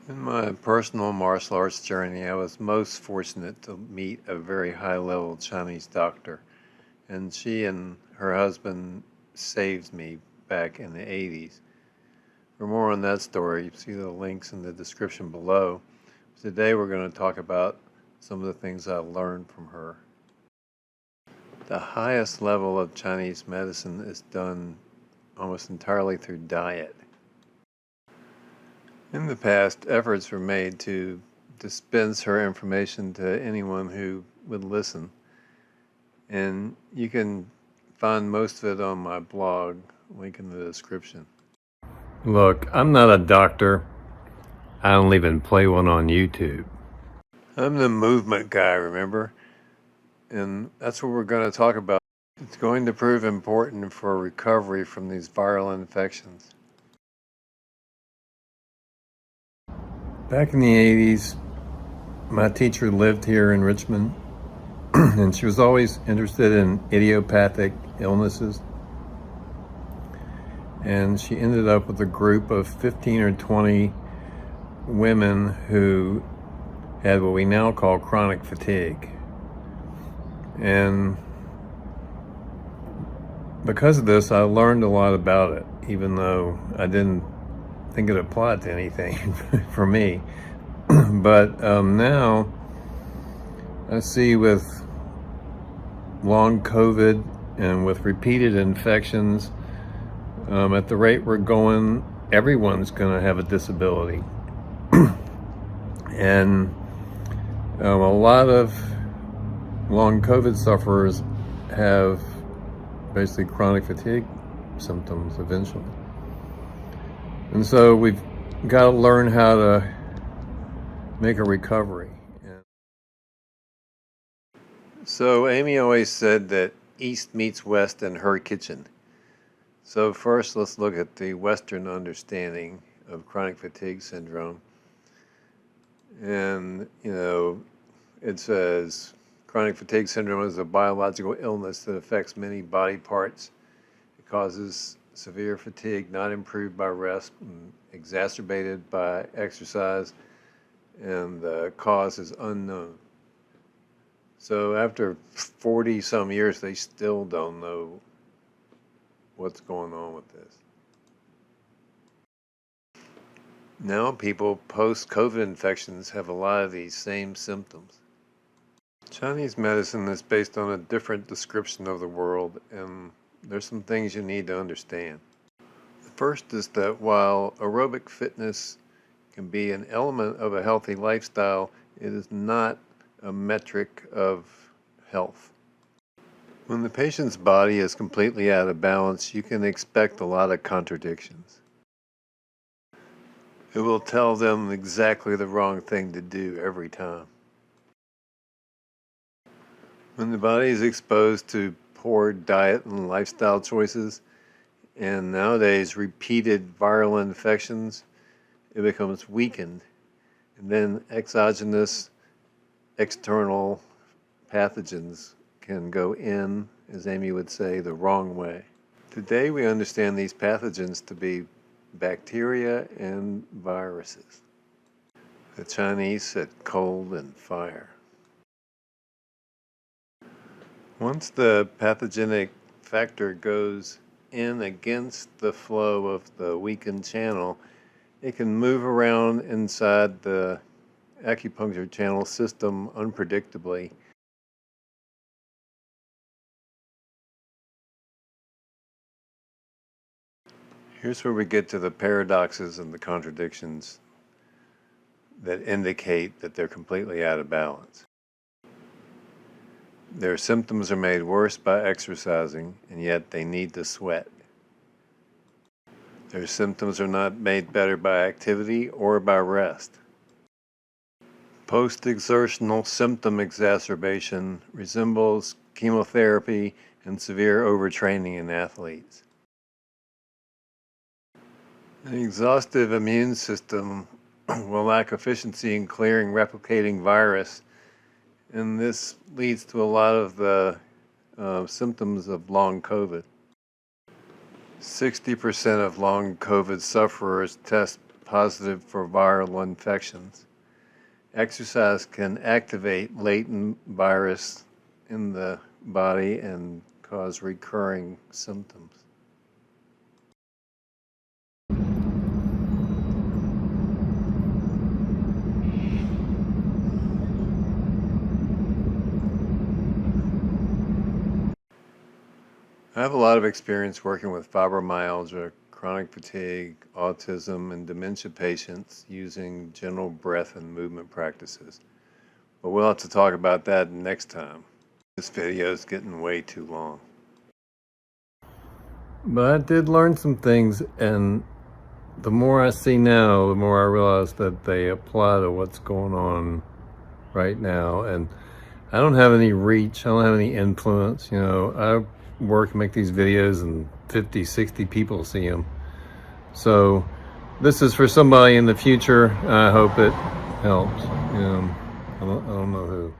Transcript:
In my personal martial arts journey, I was most fortunate to meet a very high-level Chinese doctor, and she and her husband saved me back in the 80s. For more on that story, see the links in the description below. Today we're going to talk about some of the things I learned from her. The highest level of Chinese medicine is done almost entirely through diet. In the past, efforts were made to dispense her information to anyone who would listen, and you can find most of it on my blog, link in the description. Look, I'm not a doctor. I don't even play one on YouTube. I'm the movement guy, remember? And that's what we're going to talk about. It's going to prove important for recovery from these viral infections. Back in the 80s, my teacher lived here in Richmond, and she was always interested in idiopathic illnesses. And she ended up with a group of 15 or 20 women who had what we now call chronic fatigue. And because of this, I learned a lot about it, even though I didn't think it applied to anything for me. But now I see with long COVID and with repeated infections, at the rate we're going, everyone's going to have a disability. And a lot of long COVID sufferers have basically chronic fatigue symptoms eventually. And so we've got to learn how to make a recovery. So Amy always said that East meets West in her kitchen. So first, let's look at the Western understanding of chronic fatigue syndrome. And, it says chronic fatigue syndrome is a biological illness that affects many body parts. It causes severe fatigue, not improved by rest, and exacerbated by exercise, and the cause is unknown. So after 40 some years, they still don't know what's going on with this. Now people post-COVID infections have a lot of these same symptoms. Chinese medicine is based on a different description of the world, and there's some things you need to understand. The first is that while aerobic fitness can be an element of a healthy lifestyle, it is not a metric of health. When the patient's body is completely out of balance, you can expect a lot of contradictions. It will tell them exactly the wrong thing to do every time. When the body is exposed to poor diet and lifestyle choices, and nowadays repeated viral infections, it becomes weakened, and then exogenous, external pathogens can go in, as Amy would say, the wrong way. Today we understand these pathogens to be bacteria and viruses. The Chinese said cold and fire. Once the pathogenic factor goes in against the flow of the weakened channel, it can move around inside the acupuncture channel system unpredictably. Here's where we get to the paradoxes and the contradictions that indicate that they're completely out of balance. Their symptoms are made worse by exercising, and yet they need to sweat. Their symptoms are not made better by activity or by rest. Post-exertional symptom exacerbation resembles chemotherapy and severe overtraining in athletes. An exhaustive immune system will lack efficiency in clearing replicating virus, and this leads to a lot of the symptoms of long COVID. 60% of long COVID sufferers test positive for viral infections. Exercise can activate latent virus in the body and cause recurring symptoms. I have a lot of experience working with fibromyalgia, chronic fatigue, autism, and dementia patients using gentle breath and movement practices. But we'll have to talk about that next time. This video is getting way too long. But I did learn some things, and the more I see now, the more I realize that they apply to what's going on right now. And I don't have any reach, I don't have any influence. You know, I work and make these videos and 50, 60 people see them. So this is for somebody in the future. I hope it helps. I don't know who.